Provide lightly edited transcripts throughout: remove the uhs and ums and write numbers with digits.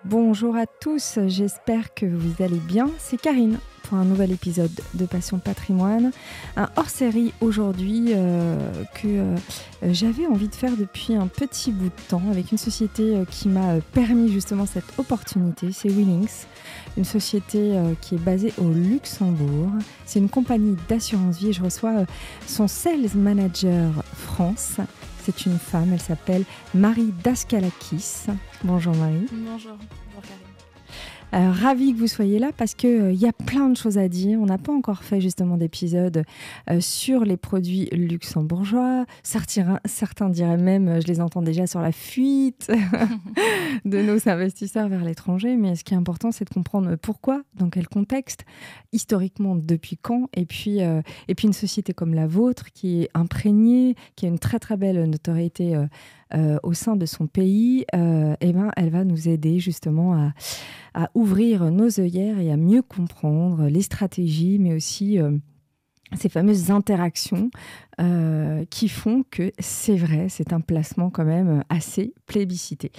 Bonjour à tous, j'espère que vous allez bien. C'est Karine pour un nouvel épisode de Passion Patrimoine. Un hors-série aujourd'hui que j'avais envie de faire depuis un petit bout de temps avec une société qui m'a permis justement cette opportunité. C'est Willings, une société qui est basée au Luxembourg. C'est une compagnie d'assurance vie et je reçois son sales manager France. C'est une femme, elle s'appelle Marie Daskalakis. Bonjour Marie. Bonjour, bonjour Karine. Ravie que vous soyez là parce qu'il y a plein de choses à dire. On n'a pas encore fait justement d'épisode sur les produits luxembourgeois. Certains diraient même, je les entends déjà, sur la fuite de nos investisseurs vers l'étranger. Mais ce qui est important, c'est de comprendre pourquoi, dans quel contexte, historiquement, depuis quand. Et puis une société comme la vôtre qui est imprégnée, qui a une très très belle notoriété au sein de son pays, elle va nous aider justement à ouvrir nos œillères et à mieux comprendre les stratégies, mais aussi ces fameuses interactions qui font que c'est vrai, c'est un placement quand même assez plébiscité.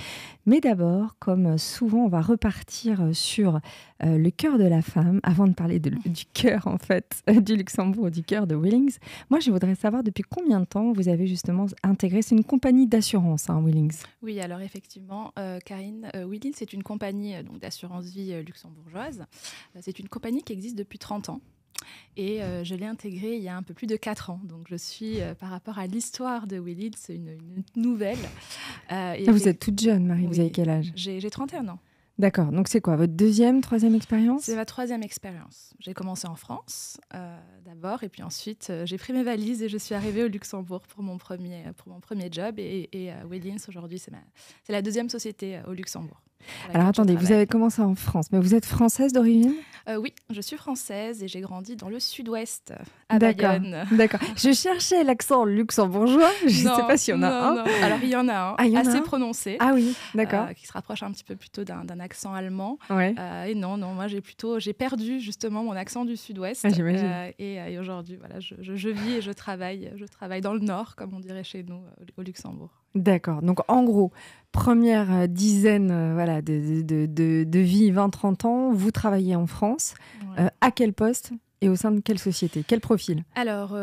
Mais d'abord, comme souvent, on va repartir sur le cœur de la femme, avant de parler du cœur en fait du Luxembourg, du cœur de Willings. Moi, je voudrais savoir depuis combien de temps vous avez justement intégré, c'est une compagnie d'assurance, hein, Willings. Oui, alors effectivement, Karine, Willings, c'est une compagnie d'assurance vie luxembourgeoise. C'est une compagnie qui existe depuis 30 ans. Et je l'ai intégrée il y a un peu plus de 4 ans. Donc je suis, par rapport à l'histoire de Willings, une nouvelle. Vous êtes toute jeune, Marie, oui. Vous avez quel âge ? J'ai 31 ans. D'accord, donc c'est quoi, votre deuxième, troisième expérience ? C'est ma troisième expérience. J'ai commencé en France d'abord, et puis ensuite j'ai pris mes valises et je suis arrivée au Luxembourg pour mon premier job. Et Willings, aujourd'hui, c'est la deuxième société au Luxembourg. Alors attendez, vous avez commencé en France, mais vous êtes française d'origine ? Oui, je suis française et j'ai grandi dans le sud-ouest, à Bayonne. D'accord. Je cherchais l'accent luxembourgeois, je ne sais pas s'il y en a un. Non. Alors il y en a un, assez prononcé. Ah oui, d'accord. Qui se rapproche un petit peu plutôt d'un accent allemand. Ouais. Et non, moi j'ai perdu justement mon accent du sud-ouest. Ah, j'imagine. Et aujourd'hui, voilà, je vis et je travaille dans le nord, comme on dirait chez nous, au Luxembourg. D'accord. Donc, en gros, première dizaine de vie, 20-30 ans, vous travaillez en France. Ouais. À quel poste et au sein de quelle société ? Quel profil ? Alors,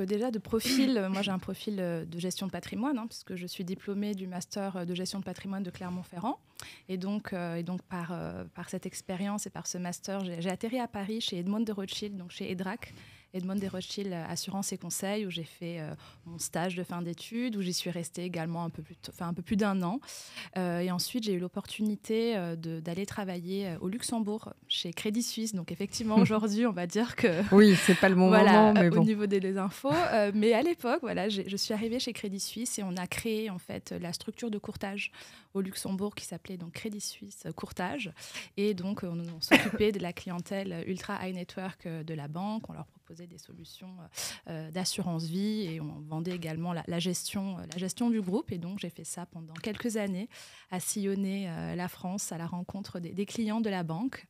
déjà, de profil, moi j'ai un profil de gestion de patrimoine, puisque je suis diplômée du master de gestion de patrimoine de Clermont-Ferrand. Et donc par cette expérience et par ce master, j'ai atterri à Paris chez Edmond de Rothschild, donc chez EDRAC. Edmond de Rothschild Assurance et Conseil, où j'ai fait mon stage de fin d'études, où j'y suis restée également un peu plus d'1 an. Et ensuite, j'ai eu l'opportunité d'aller travailler au Luxembourg, chez Crédit Suisse. Donc effectivement, aujourd'hui, on va dire que... Oui, c'est pas le bon moment, mais bon. Au niveau des infos. Mais à l'époque, voilà, je suis arrivée chez Crédit Suisse et on a créé en fait la structure de courtage au Luxembourg qui s'appelait donc Crédit Suisse Courtage. Et donc, on s'occupait de la clientèle ultra high network de la banque. On leur proposait des solutions d'assurance vie et on vendait également la gestion du groupe. Et donc, j'ai fait ça pendant quelques années, à sillonner la France à la rencontre des clients de la banque.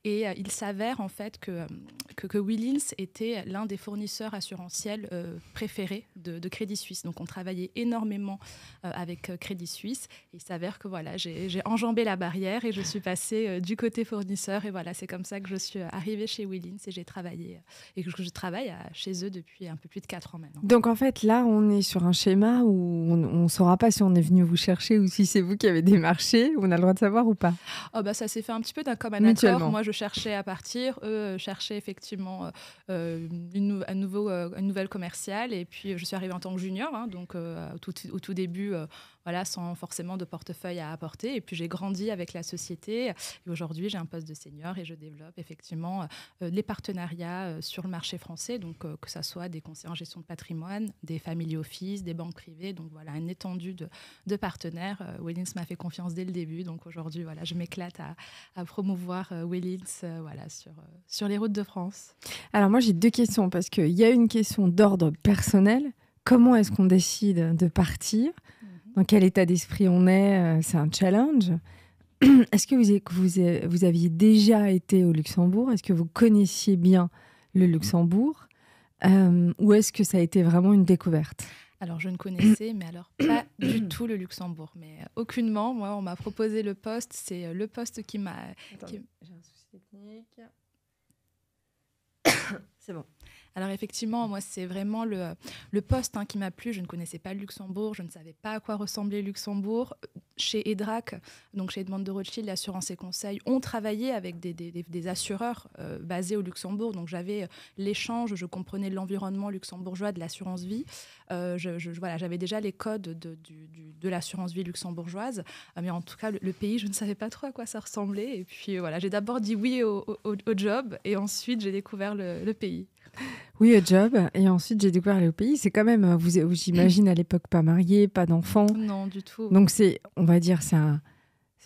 Et il s'avère en fait que Willings était l'un des fournisseurs assurantiels préférés de Crédit Suisse. Donc, on travaillait énormément avec Crédit Suisse. Et il s'avère que voilà, j'ai enjambé la barrière et je suis passée du côté fournisseur. Et voilà, c'est comme ça que je suis arrivée chez Willings et j'ai travaillé et que je travaille chez eux depuis un peu plus de 4 ans maintenant. Donc en fait, là, on est sur un schéma où on ne saura pas si on est venu vous chercher ou si c'est vous qui avez démarché. On a le droit de savoir ou pas ? Ça s'est fait un petit peu d'un commun accord. Moi, je cherchais à partir. Eux cherchaient effectivement une nouvelle commerciale. Et puis, je suis arrivée en tant que junior, donc au tout début... Voilà, sans forcément de portefeuille à apporter. Et puis, j'ai grandi avec la société. Et aujourd'hui, j'ai un poste de senior et je développe effectivement les partenariats sur le marché français. Donc, que ça soit des conseillers en gestion de patrimoine, des family office, des banques privées. Donc, voilà, une étendue de partenaires. Willings m'a fait confiance dès le début. Donc, aujourd'hui, voilà, je m'éclate à promouvoir Willings sur les routes de France. Alors, moi, j'ai 2 questions parce qu'il y a une question d'ordre personnel. Comment est-ce qu'on décide de partir ? Dans quel état d'esprit on est ? C'est un challenge. Est-ce que vous aviez déjà été au Luxembourg ? Est-ce que vous connaissiez bien le Luxembourg ? Ou est-ce que ça a été vraiment une découverte ? Alors, je ne connaissais, mais alors pas du tout le Luxembourg. Mais aucunement. Moi, on m'a proposé le poste. C'est le poste qui m'a... Attendez, j'ai un souci technique. C'est bon. Alors effectivement, moi, c'est vraiment le poste qui m'a plu. Je ne connaissais pas le Luxembourg, je ne savais pas à quoi ressemblait le Luxembourg. Chez EDRAC, donc chez Edmond de Rothschild, l'assurance et conseil, on travaillait avec des assureurs basés au Luxembourg. Donc j'avais l'échange, je comprenais l'environnement luxembourgeois de l'assurance vie. Voilà, j'avais déjà les codes de l'assurance vie luxembourgeoise. Mais en tout cas, le pays, je ne savais pas trop à quoi ça ressemblait. Et puis voilà, j'ai d'abord dit oui au job et ensuite j'ai découvert le pays. Oui, au job. Et ensuite, j'ai découvert le pays. C'est quand même, j'imagine, à l'époque, pas marié, pas d'enfant. Non, du tout. Donc, on va dire, c'est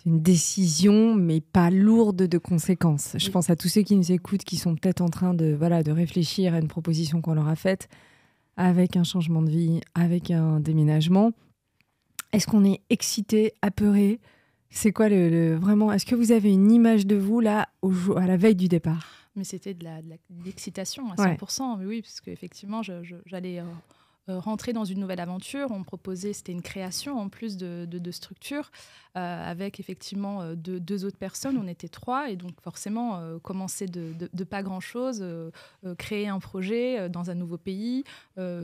une décision, mais pas lourde de conséquences. Je pense à tous ceux qui nous écoutent, qui sont peut-être en train de réfléchir à une proposition qu'on leur a faite, avec un changement de vie, avec un déménagement. Est-ce qu'on est excité, apeuré ? C'est quoi vraiment ? Est-ce que vous avez une image de vous, là, à la veille du départ ? Mais c'était de l'excitation à 100%. Ouais. Mais oui, parce qu'effectivement, j'allais rentrer dans une nouvelle aventure. On me proposait, c'était une création en plus de structure, avec effectivement deux autres personnes. On était 3 et donc forcément, commencer de pas grand-chose, créer un projet dans un nouveau pays,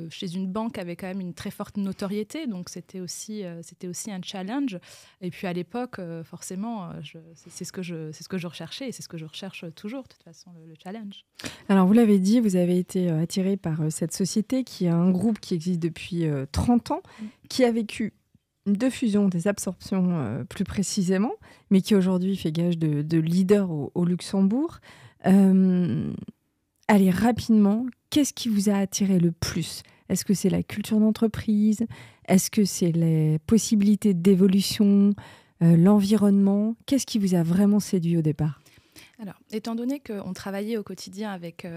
chez une banque avec quand même une très forte notoriété. Donc c'était aussi un challenge. Et puis à l'époque, forcément, c'est ce que je recherchais et c'est ce que je recherche toujours, de toute façon, le challenge. Alors vous l'avez dit, vous avez été attiré par cette société qui est un groupe qui existe depuis 30 ans, qui a vécu de fusion, des absorptions plus précisément, mais qui aujourd'hui fait gage de leader au Luxembourg. Allez, rapidement, qu'est-ce qui vous a attiré le plus ? Est-ce que c'est la culture d'entreprise ? Est-ce que c'est les possibilités d'évolution, l'environnement ? Qu'est-ce qui vous a vraiment séduit au départ ? Alors, étant donné qu'on travaillait au quotidien avec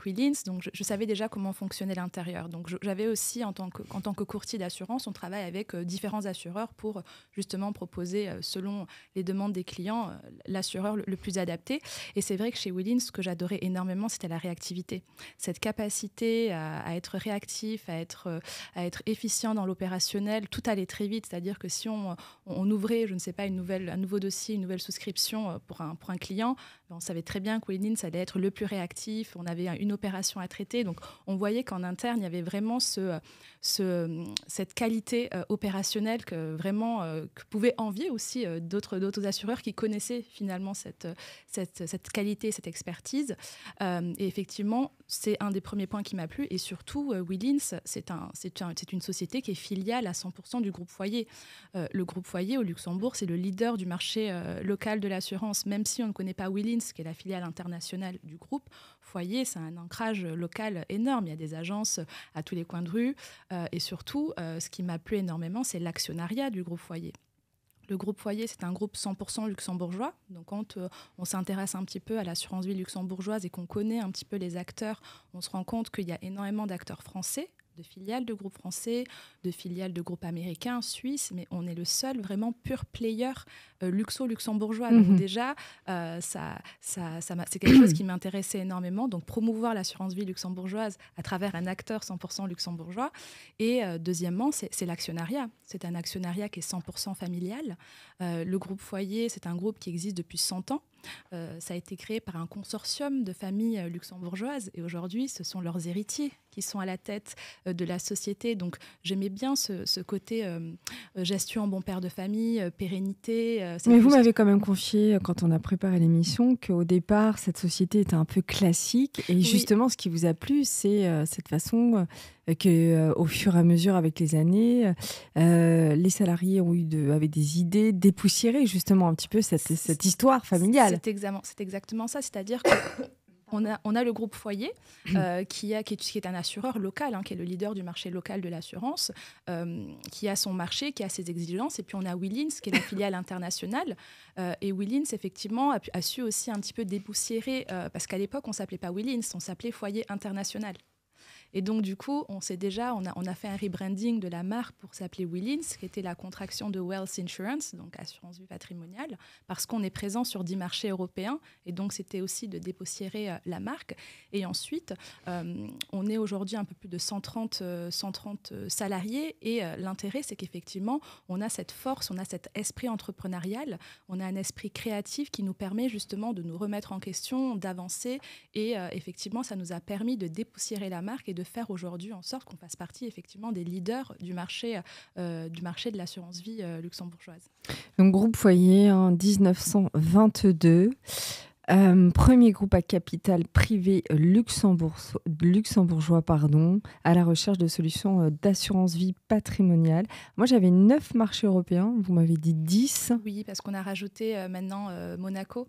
Willins, donc je savais déjà comment fonctionnait l'intérieur. Donc j'avais aussi, en tant que courtier d'assurance, on travaille avec différents assureurs pour justement proposer, selon les demandes des clients, l'assureur le plus adapté. Et c'est vrai que chez Willins, ce que j'adorais énormément, c'était la réactivité. Cette capacité à être réactif, à être efficient dans l'opérationnel, tout allait très vite. C'est-à-dire que si on ouvrait, je ne sais pas, un nouveau dossier, une nouvelle souscription pour un client, on savait très bien que Willins allait être le plus réactif, on avait une opération à traiter, donc on voyait qu'en interne, il y avait vraiment cette qualité opérationnelle que pouvaient envier aussi d'autres assureurs qui connaissaient finalement cette qualité, cette expertise. Et effectivement, c'est un des premiers points qui m'a plu. Et surtout, Willins, c'est une société qui est filiale à 100% du groupe Foyer. Le groupe Foyer au Luxembourg, c'est le leader du marché local de l'assurance. Même si on ne connaît pas Willins, qui est la filiale internationale du groupe, Foyer, c'est un ancrage local énorme. Il y a des agences à tous les coins de rue. Et surtout, ce qui m'a plu énormément, c'est l'actionnariat du groupe Foyer. Le groupe Foyer, c'est un groupe 100% luxembourgeois. Donc, quand on s'intéresse un petit peu à l'assurance vie luxembourgeoise et qu'on connaît un petit peu les acteurs, on se rend compte qu'il y a énormément d'acteurs français, de filiales de groupes français, de filiales de groupes américains, suisses, mais on est le seul vraiment pur player luxembourgeois. Donc déjà, c'est quelque chose qui m'intéressait énormément. Donc promouvoir l'assurance vie luxembourgeoise à travers un acteur 100% luxembourgeois. Et deuxièmement, c'est l'actionnariat. C'est un actionnariat qui est 100% familial. Le groupe Foyer, c'est un groupe qui existe depuis 100 ans. Ça a été créé par un consortium de familles luxembourgeoises et aujourd'hui, ce sont leurs héritiers qui sont à la tête de la société. Donc, j'aimais bien ce côté gestion en bon père de famille, pérennité. Mais vous m'avez quand même confié, quand on a préparé l'émission, qu'au départ, cette société était un peu classique. Et justement, ce qui vous a plu, c'est cette façon qu'au fur et à mesure, avec les années, les salariés avaient des idées dépoussiérées, justement, un petit peu cette histoire familiale. C'est exactement ça. C'est-à-dire que on a le groupe Foyer, qui est un assureur local, qui est le leader du marché local de l'assurance, qui a son marché, qui a ses exigences. Et puis on a Willins, qui est la filiale internationale. Et Willins, effectivement, a su aussi un petit peu dépoussiérer, parce qu'à l'époque, on ne s'appelait pas Willins, on s'appelait Foyer International. Et donc, du coup, on a fait un rebranding de la marque pour s'appeler Willins, qui était la contraction de Wealth Insurance, donc assurance vie patrimoniale, parce qu'on est présent sur 10 marchés européens. Et donc, c'était aussi de dépoussiérer la marque. Et ensuite, on est aujourd'hui un peu plus de 130 salariés. Et l'intérêt, c'est qu'effectivement, on a cette force, on a cet esprit entrepreneurial, on a un esprit créatif qui nous permet justement de nous remettre en question, d'avancer. Et effectivement, ça nous a permis de dépoussiérer la marque et de faire aujourd'hui en sorte qu'on fasse partie effectivement des leaders du marché de l'assurance vie luxembourgeoise. Donc, Groupe Foyer en 1922. Premier groupe à capital privé luxembourgeois, à la recherche de solutions d'assurance vie patrimoniale. Moi, j'avais 9 marchés européens, vous m'avez dit 10. Oui, parce qu'on a rajouté maintenant Monaco.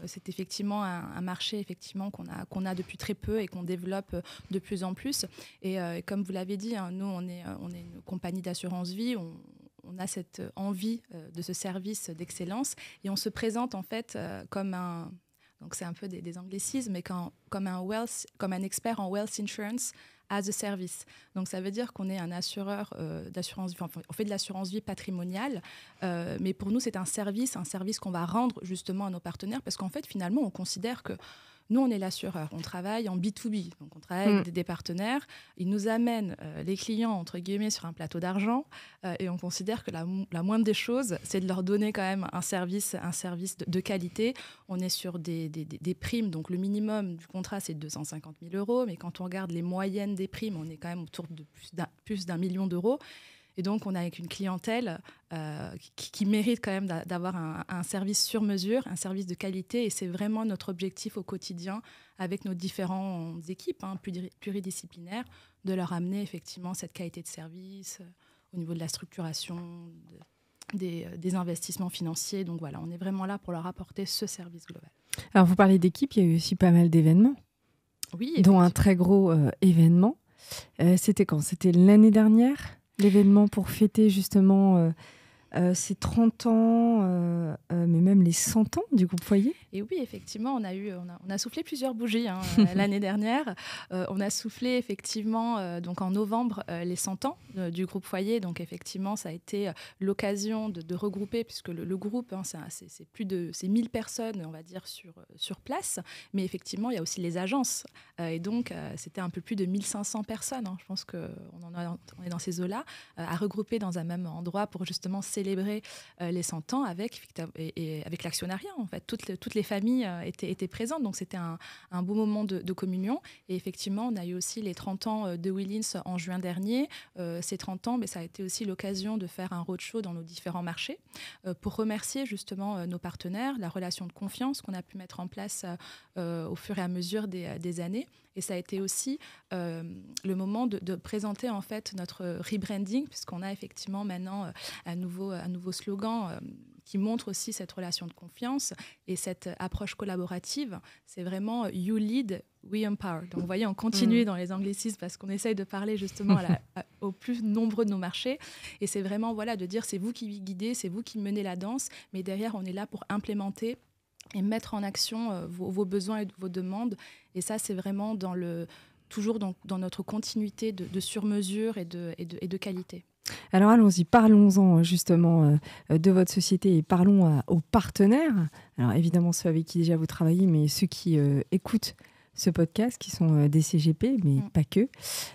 C'est effectivement un marché effectivement, qu'on a depuis très peu et qu'on développe de plus en plus. Et comme vous l'avez dit, nous, on est une compagnie d'assurance vie. On a cette envie de ce service d'excellence et on se présente en fait comme un... Donc c'est un peu des anglicismes, mais comme un expert en wealth insurance as a service. Donc ça veut dire qu'on est un assureur d'assurance vie, enfin, on fait de l'assurance vie patrimoniale, mais pour nous c'est un service qu'on va rendre justement à nos partenaires, parce qu'en fait finalement on considère que nous, on est l'assureur, on travaille en B2B, donc on travaille avec des partenaires. Ils nous amènent les clients, entre guillemets, sur un plateau d'argent et on considère que la moindre des choses, c'est de leur donner quand même un service de qualité. On est sur des primes, donc le minimum du contrat, c'est 250 000 €, mais quand on regarde les moyennes des primes, on est quand même autour de plus d'un million d'euros. Et donc, on a avec une clientèle qui mérite quand même d'avoir un service sur mesure, un service de qualité. Et c'est vraiment notre objectif au quotidien avec nos différentes équipes pluridisciplinaires, de leur amener effectivement cette qualité de service au niveau de la structuration, des investissements financiers. Donc voilà, on est vraiment là pour leur apporter ce service global. Alors, vous parlez d'équipe, il y a eu aussi pas mal d'événements, dont un très gros événement. C'était quand ? C'était l'année dernière ? L'événement pour fêter justement ces 30 ans, mais même les 100 ans du groupe Foyer. Et oui, effectivement, on a soufflé plusieurs bougies l'année dernière. On a soufflé effectivement donc en novembre les 100 ans du groupe Foyer. Donc effectivement, ça a été l'occasion de regrouper, puisque le groupe, c'est 1000 personnes, on va dire, sur place. Mais effectivement, il y a aussi les agences. Et donc, c'était un peu plus de 1500 personnes. Je pense qu'on est dans ces eaux-là, à regrouper dans un même endroit pour justement célébrer les 100 ans avec l'actionnariat. En fait, toutes les familles étaient présentes, donc c'était un beau moment de communion. Et effectivement, on a eu aussi les 30 ans de Willins en juin dernier. Ces 30 ans, ça a été aussi l'occasion de faire un roadshow dans nos différents marchés pour remercier justement nos partenaires, la relation de confiance qu'on a pu mettre en place au fur et à mesure des années. Et ça a été aussi le moment de présenter en fait notre rebranding, puisqu'on a effectivement maintenant un nouveau slogan qui montre aussi cette relation de confiance et cette approche collaborative. C'est vraiment « You lead, we empower ». Donc vous voyez, on continue dans les anglicismes parce qu'on essaye de parler justement au plus nombreux de nos marchés. Et c'est vraiment de dire c'est vous qui guidez, c'est vous qui menez la danse, mais derrière on est là pour implémenter et mettre en action vos besoins et vos demandes. Et ça, c'est vraiment toujours dans notre continuité de sur-mesure et de qualité. Alors allons-y, parlons-en justement de votre société et parlons aux partenaires. Alors évidemment ceux avec qui déjà vous travaillez, mais ceux qui écoutent ce podcast, qui sont des CGP, mais pas que,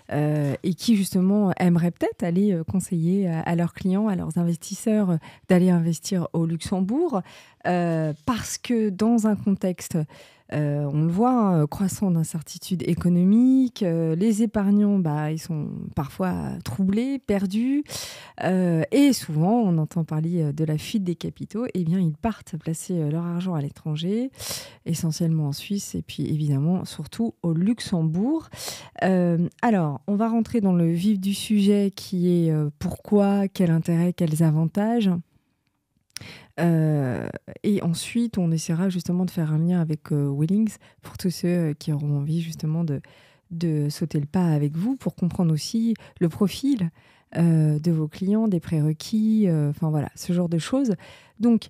et qui justement aimeraient peut-être aller conseiller à leurs clients, à leurs investisseurs, d'aller investir au Luxembourg, parce que dans un contexte, on le voit, croissant d'incertitudes économiques, les épargnants, ils sont parfois troublés, perdus, et souvent, on entend parler de la fuite des capitaux, et bien ils partent placer leur argent à l'étranger, essentiellement en Suisse, et puis évidemment, surtout au Luxembourg. Alors, on va rentrer dans le vif du sujet qui est pourquoi, quel intérêt, quels avantages. Et ensuite, on essaiera justement de faire un lien avec Willins pour tous ceux qui auront envie justement de sauter le pas avec vous pour comprendre aussi le profil de vos clients, des prérequis, enfin voilà, ce genre de choses. Donc,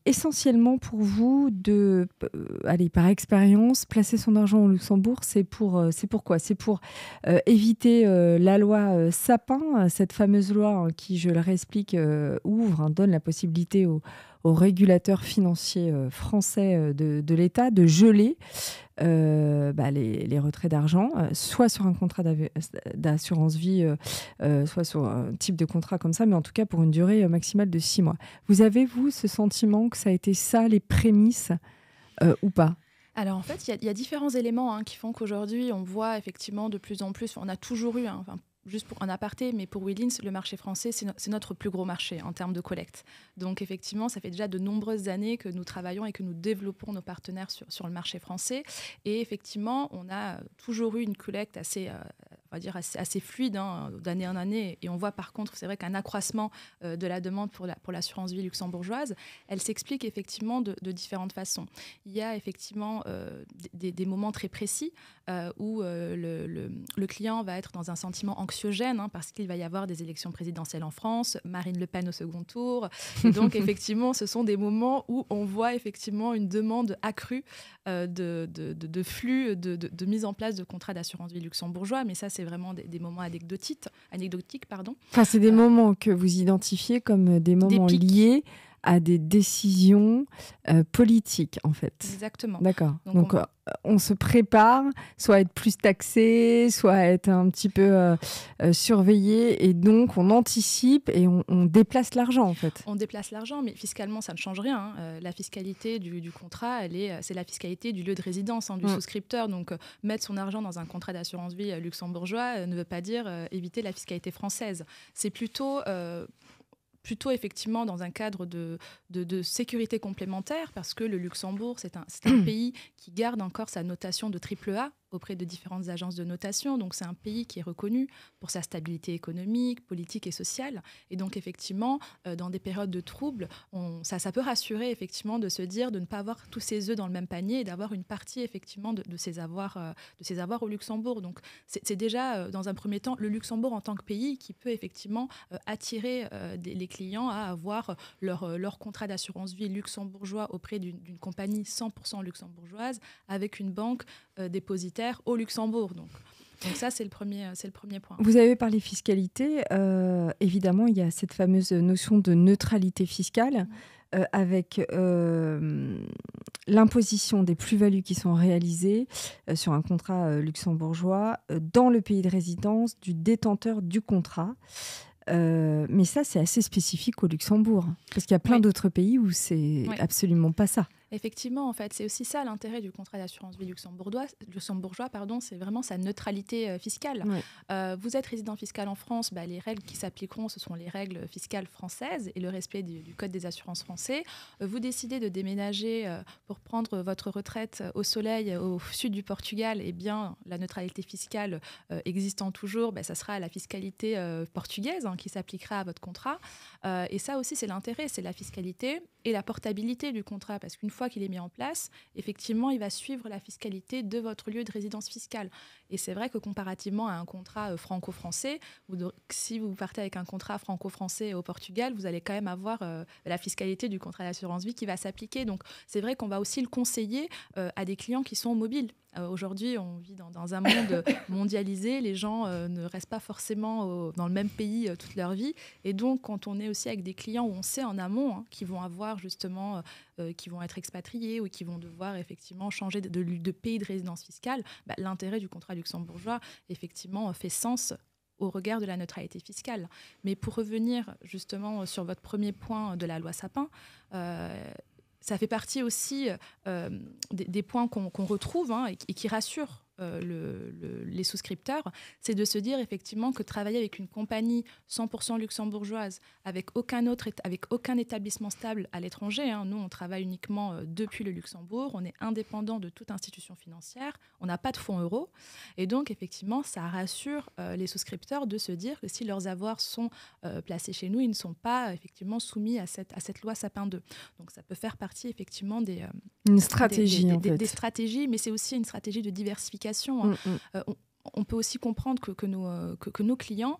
Essentiellement pour vous, allez, par expérience, placer son argent au Luxembourg, c'est pourquoi? C'est pour éviter la loi Sapin, cette fameuse loi qui, je le réexplique, donne la possibilité aux régulateurs financiers français de l'État de geler les retraits d'argent, soit sur un contrat d'assurance vie, soit sur un type de contrat comme ça, mais en tout cas pour une durée maximale de 6 mois. Vous avez, vous, ce sentiment que ça a été ça, les prémices, ou pas? Alors en fait, il y a différents éléments qui font qu'aujourd'hui, on voit effectivement de plus en plus, on a toujours eu, juste pour un aparté, mais pour Willins, le marché français, c'est notre plus gros marché en termes de collecte. Donc effectivement, ça fait déjà de nombreuses années que nous travaillons et que nous développons nos partenaires sur le marché français. Et effectivement, on a toujours eu une collecte assez fluide d'année en année. Et on voit par contre, c'est vrai qu'un accroissement de la demande pour l'assurance vie luxembourgeoise, elle s'explique effectivement de différentes façons. Il y a effectivement des moments très précis où le client va être dans un sentiment anxiogène parce qu'il va y avoir des élections présidentielles en France, Marine Le Pen au second tour. Et donc, effectivement, ce sont des moments où on voit effectivement une demande accrue de flux, de mise en place de contrats d'assurance vie luxembourgeois. Mais ça, c'est vraiment des moments anecdotiques. Enfin, c'est des moments que vous identifiez comme des moments liés à des décisions politiques, en fait. Exactement. D'accord. Donc on se prépare, soit à être plus taxé, soit à être un petit peu surveillé, et donc on anticipe et on déplace l'argent, en fait. On déplace l'argent, mais fiscalement, ça ne change rien. La fiscalité du contrat, c'est la fiscalité du lieu de résidence du souscripteur. Donc, mettre son argent dans un contrat d'assurance vie luxembourgeois ne veut pas dire éviter la fiscalité française. C'est plutôt effectivement dans un cadre de sécurité complémentaire, parce que le Luxembourg, c'est un pays qui garde encore sa notation de AAA auprès de différentes agences de notation. Donc, c'est un pays qui est reconnu pour sa stabilité économique, politique et sociale. Et donc, effectivement, dans des périodes de troubles, ça peut rassurer, effectivement, de se dire de ne pas avoir tous ses œufs dans le même panier et d'avoir une partie, effectivement, de ses avoirs au Luxembourg. Donc, c'est déjà, dans un premier temps, le Luxembourg en tant que pays qui peut, effectivement, attirer les clients à avoir leur contrat d'assurance vie luxembourgeois auprès d'une compagnie 100% luxembourgeoise avec une banque dépositaire au Luxembourg. Donc ça, c'est le premier point. Vous avez parlé fiscalité. Évidemment, il y a cette fameuse notion de neutralité fiscale avec l'imposition des plus-values qui sont réalisées sur un contrat luxembourgeois dans le pays de résidence du détenteur du contrat. Mais ça, c'est assez spécifique au Luxembourg, parce qu'il y a plein d'autres pays où c'est absolument pas ça. Effectivement, en fait, c'est aussi ça l'intérêt du contrat d'assurance vie luxembourgeois, c'est vraiment sa neutralité fiscale. Oui. Vous êtes résident fiscal en France, les règles qui s'appliqueront, ce sont les règles fiscales françaises et le respect du Code des assurances français. Vous décidez de déménager pour prendre votre retraite au soleil, au sud du Portugal, et bien la neutralité fiscale existant toujours, ça sera la fiscalité portugaise qui s'appliquera à votre contrat. Et ça aussi, c'est l'intérêt, c'est la fiscalité et la portabilité du contrat, parce qu'une fois qu'il est mis en place, effectivement, il va suivre la fiscalité de votre lieu de résidence fiscale. Et c'est vrai que comparativement à un contrat franco-français, si vous partez avec un contrat franco-français au Portugal, vous allez quand même avoir la fiscalité du contrat d'assurance vie qui va s'appliquer. Donc, c'est vrai qu'on va aussi le conseiller à des clients qui sont mobiles. Aujourd'hui, on vit dans un monde mondialisé. Les gens ne restent pas forcément dans le même pays toute leur vie. Et donc, quand on est aussi avec des clients où on sait en amont qu'ils vont avoir justement, qui vont être expatriés ou qui vont devoir effectivement changer de pays de résidence fiscale, l'intérêt du contrat luxembourgeois, effectivement, fait sens au regard de la neutralité fiscale. Mais pour revenir justement sur votre premier point de la loi Sapin, ça fait partie aussi des points qu'on retrouve et qui rassurent les souscripteurs, c'est de se dire effectivement que travailler avec une compagnie 100% luxembourgeoise, avec aucun établissement stable à l'étranger, nous on travaille uniquement depuis le Luxembourg, on est indépendant de toute institution financière, on n'a pas de fonds euros, et donc effectivement ça rassure les souscripteurs de se dire que si leurs avoirs sont placés chez nous, ils ne sont pas effectivement soumis à cette loi Sapin 2. Donc ça peut faire partie effectivement une stratégie, des stratégies, mais c'est aussi une stratégie de diversification. On peut aussi comprendre que nos clients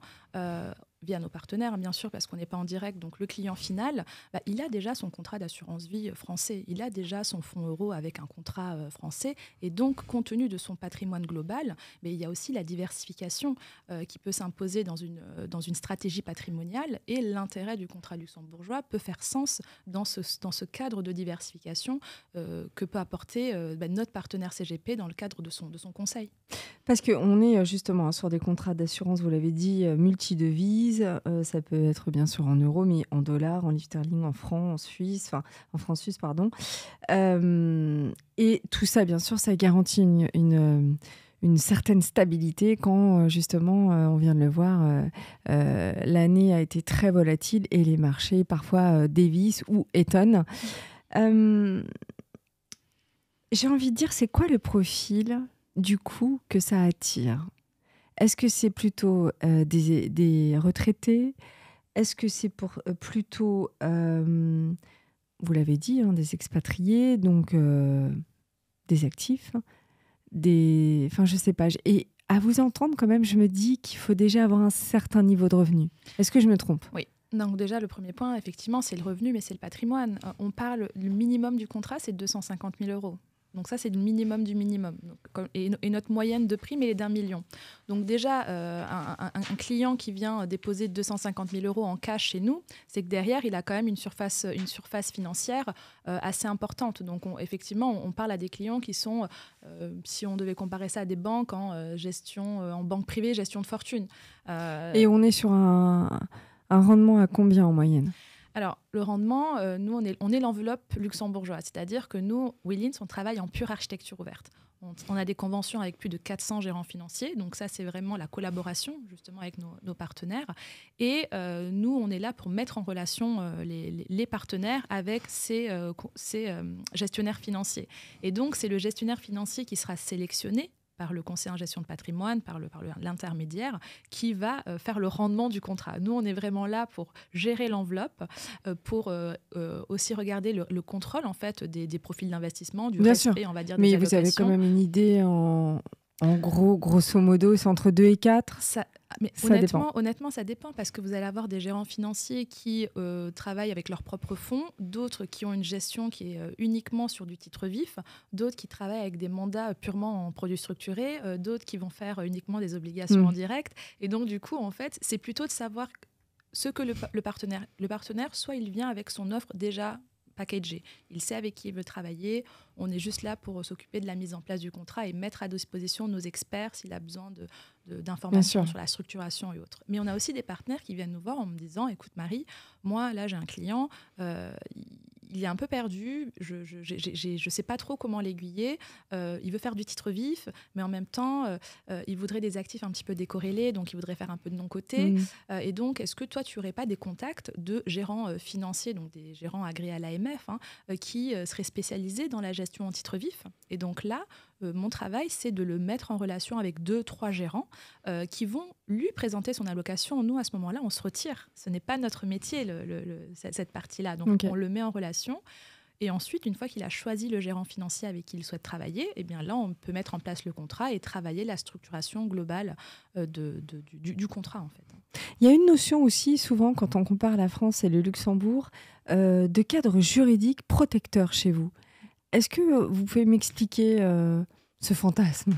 via nos partenaires, bien sûr, parce qu'on n'est pas en direct. Donc, le client final, il a déjà son contrat d'assurance vie français. Il a déjà son fonds euro avec un contrat français. Et donc, compte tenu de son patrimoine global, mais il y a aussi la diversification qui peut s'imposer dans une stratégie patrimoniale. Et l'intérêt du contrat luxembourgeois peut faire sens dans ce cadre de diversification que peut apporter notre partenaire CGP dans le cadre de son conseil. Parce qu'on est justement sur des contrats d'assurance, vous l'avez dit, multidevises. Ça peut être bien sûr en euros, mais en dollars, en livres sterling, en francs, en francs suisses, pardon. Et tout ça, bien sûr, ça garantit une certaine stabilité quand, justement, on vient de le voir, l'année a été très volatile et les marchés parfois dévissent ou étonnent. J'ai envie de dire, c'est quoi le profil du coup que ça attire? Est-ce que c'est plutôt des retraités? Est-ce que c'est plutôt, vous l'avez dit, des expatriés, donc des actifs, enfin je sais pas. Et à vous entendre quand même, je me dis qu'il faut déjà avoir un certain niveau de revenu. Est-ce que je me trompe? Oui. Donc déjà, le premier point, effectivement, c'est le revenu, mais c'est le patrimoine. On parle, le minimum du contrat, c'est 250 000 euros. Donc ça, c'est le minimum du minimum. Donc, et notre moyenne de prime, elle est d'1 million. Donc déjà, un client qui vient déposer 250 000 euros en cash chez nous, c'est que derrière, il a quand même une surface financière assez importante. Donc effectivement, on parle à des clients qui sont, si on devait comparer ça à des banques en banque privée, gestion de fortune. Et on est sur un rendement à combien en moyenne? Alors, le rendement, nous, on est l'enveloppe luxembourgeoise. C'est-à-dire que nous, Willins, on travaille en pure architecture ouverte. On a des conventions avec plus de 400 gérants financiers. Donc ça, c'est vraiment la collaboration, justement, avec nos partenaires. Et nous, on est là pour mettre en relation les partenaires avec ces gestionnaires financiers. Et donc, c'est le gestionnaire financier qui sera sélectionné par le conseiller en gestion de patrimoine, par l'intermédiaire, qui va faire le rendement du contrat. Nous, on est vraiment là pour gérer l'enveloppe, pour aussi regarder le contrôle en fait, des profils d'investissement, du respect, on va dire, des allocations. Mais vous avez quand même une idée en grosso modo, c'est entre 2 et 4 Mais honnêtement, ça dépend parce que vous allez avoir des gérants financiers qui travaillent avec leurs propres fonds, d'autres qui ont une gestion qui est uniquement sur du titre vif, d'autres qui travaillent avec des mandats purement en produits structurés, d'autres qui vont faire uniquement des obligations en direct. Et donc, du coup, en fait, c'est plutôt de savoir ce que le partenaire, soit il vient avec son offre déjà packagé. Il sait avec qui il veut travailler. On est juste là pour s'occuper de la mise en place du contrat et mettre à disposition nos experts s'il a besoin d'informations sur la structuration et autres. Mais on a aussi des partenaires qui viennent nous voir en me disant « Écoute Marie, moi là j'ai un client, il est un peu perdu, je sais pas trop comment l'aiguiller, il veut faire du titre vif, mais en même temps, il voudrait des actifs un petit peu décorrélés, donc il voudrait faire un peu de non-côté. Et donc, est-ce que toi, tu n'aurais pas des contacts de gérants financiers, donc des gérants agréés à l'AMF, qui seraient spécialisés dans la gestion en titre vif? Et donc là, mon travail, c'est de le mettre en relation avec 2-3 gérants qui vont lui présenter son allocation. Nous, à ce moment-là, on se retire. Ce n'est pas notre métier, cette partie-là. Donc, on le met en relation. Et ensuite, une fois qu'il a choisi le gérant financier avec qui il souhaite travailler, eh bien là, on peut mettre en place le contrat et travailler la structuration globale du contrat, en fait. Il y a une notion aussi, souvent, quand on compare la France et le Luxembourg, de cadre juridique protecteur chez vous. Est-ce que vous pouvez m'expliquer ce fantasme?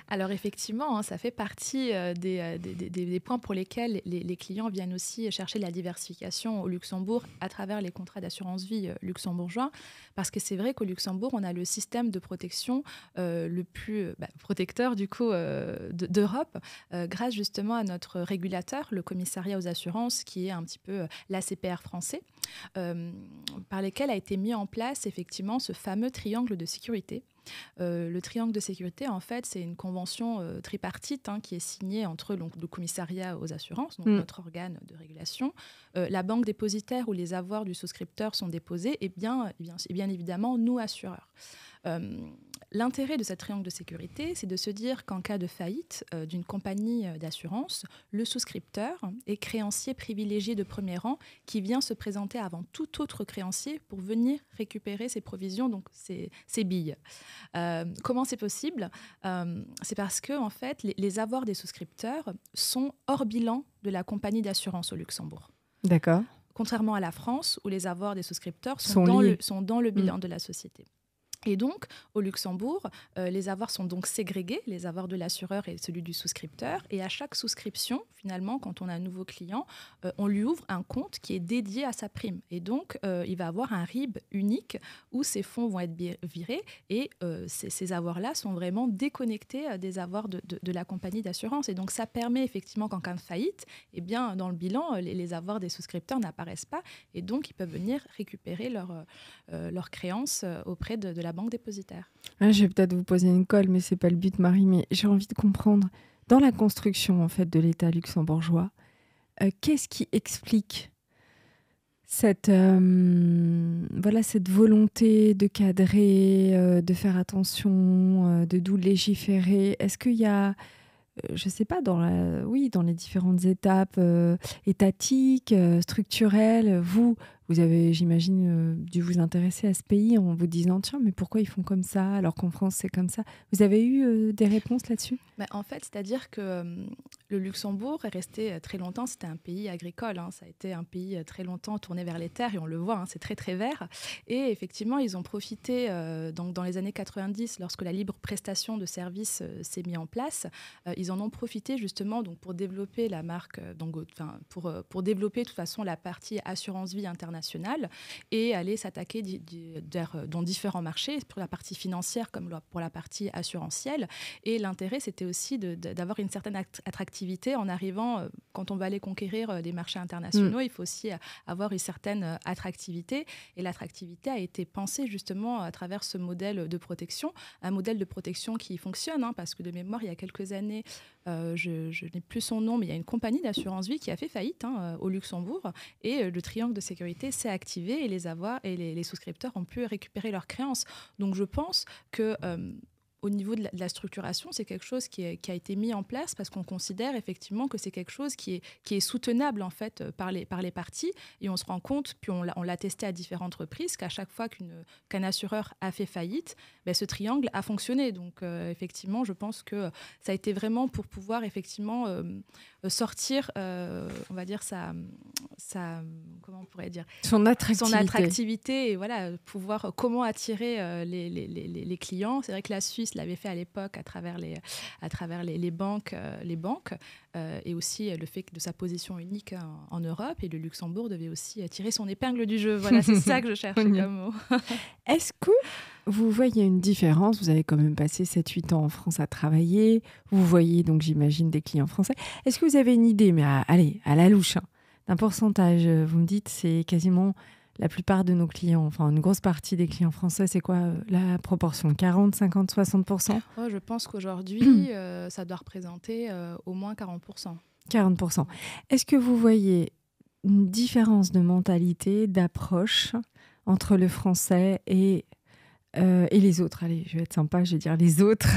Alors effectivement, ça fait partie des points pour lesquels les clients viennent aussi chercher la diversification au Luxembourg à travers les contrats d'assurance vie luxembourgeois. Parce que c'est vrai qu'au Luxembourg, on a le système de protection le plus protecteur du coup d'Europe, grâce justement à notre régulateur, le commissariat aux assurances, qui est un petit peu l'ACPR français, par lesquels a été mis en place effectivement ce fameux triangle de sécurité. Le triangle de sécurité, en fait, c'est une convention tripartite qui est signée entre donc, le commissariat aux assurances, donc notre organe de régulation, la banque dépositaire où les avoirs du souscripteur sont déposés et bien évidemment nous, assureurs. l'intérêt de ce triangle de sécurité, c'est de se dire qu'en cas de faillite d'une compagnie d'assurance, le souscripteur est créancier privilégié de premier rang qui vient se présenter avant tout autre créancier pour venir récupérer ses provisions, donc ses billes. Comment c'est possible ? C'est parce que en fait, les avoirs des souscripteurs sont hors bilan de la compagnie d'assurance au Luxembourg. D'accord. Contrairement à la France, où les avoirs des souscripteurs Sont dans le bilan de la société. Et donc, au Luxembourg, les avoirs sont donc ségrégés, les avoirs de l'assureur et celui du souscripteur. Et à chaque souscription, finalement, quand on a un nouveau client, on lui ouvre un compte qui est dédié à sa prime. Et donc, il va avoir un RIB unique où ses fonds vont être virés. Et ces avoirs-là sont vraiment déconnectés des avoirs de la compagnie d'assurance. Et donc, ça permet effectivement qu'en cas de faillite, eh bien, dans le bilan, les avoirs des souscripteurs n'apparaissent pas. Et donc, ils peuvent venir récupérer leurs créances auprès de la banque dépositaire. Je vais peut-être vous poser une colle, mais c'est pas le but, Marie. Mais j'ai envie de comprendre, dans la construction en fait de l'État luxembourgeois, qu'est-ce qui explique cette volonté de cadrer, de faire attention, de légiférer? Est-ce qu'il y a, je ne sais pas, dans les différentes étapes étatiques, structurelles, vous avez, j'imagine, dû vous intéresser à ce pays en vous disant « Tiens, mais pourquoi ils font comme ça alors qu'en France, c'est comme ça ?» Vous avez eu des réponses là-dessus ? En fait, c'est-à-dire que le Luxembourg est resté très longtemps, c'était un pays agricole. Ça a été un pays très longtemps tourné vers les terres et on le voit, c'est très, très vert. Et effectivement, ils ont profité, donc dans les années 90, lorsque la libre prestation de services s'est mise en place, ils en ont profité justement donc, pour développer la marque, pour développer de toute façon la partie assurance vie internationale et aller s'attaquer dans différents marchés, pour la partie financière comme pour la partie assurantielle. Et l'intérêt, c'était aussi d'avoir une certaine attractivité en arrivant, quand on va aller conquérir des marchés internationaux, il faut aussi avoir une certaine attractivité. Et l'attractivité a été pensée justement à travers ce modèle de protection, un modèle de protection qui fonctionne, parce que de mémoire, il y a quelques années, je n'ai plus son nom, mais il y a une compagnie d'assurance vie qui a fait faillite au Luxembourg et le triangle de sécurité s'est activé et les avoirs et les souscripteurs ont pu récupérer leurs créances. Donc je pense que au niveau de la structuration, c'est quelque chose qui a été mis en place parce qu'on considère effectivement que c'est quelque chose qui est soutenable en fait par les parties et on se rend compte, puis on l'a testé à différentes reprises, qu'à chaque fois qu'un assureur a fait faillite, ce triangle a fonctionné. Donc effectivement, je pense que ça a été vraiment pour pouvoir effectivement sortir, on va dire comment on pourrait dire, son attractivité et voilà, pouvoir comment attirer les clients. C'est vrai que la Suisse l'avait fait à l'époque à travers les banques, et aussi le fait de sa position unique en Europe. Et le Luxembourg devait aussi tirer son épingle du jeu. Voilà, c'est ça que je cherchais comme mot. Est-ce que vous voyez une différence ? Vous avez quand même passé 7-8 ans en France à travailler. Vous voyez donc, j'imagine, des clients français. Est-ce que vous avez une idée, mais allez, à la louche, d'un pourcentage ? Vous me dites, c'est quasiment la plupart de nos clients, enfin une grosse partie des clients français, c'est quoi la proportion ? 40, 50, 60% ? Je pense qu'aujourd'hui, ça doit représenter au moins 40%. 40%. Est-ce que vous voyez une différence de mentalité, d'approche entre le français et les autres ? Allez, je vais être sympa, je vais dire les autres.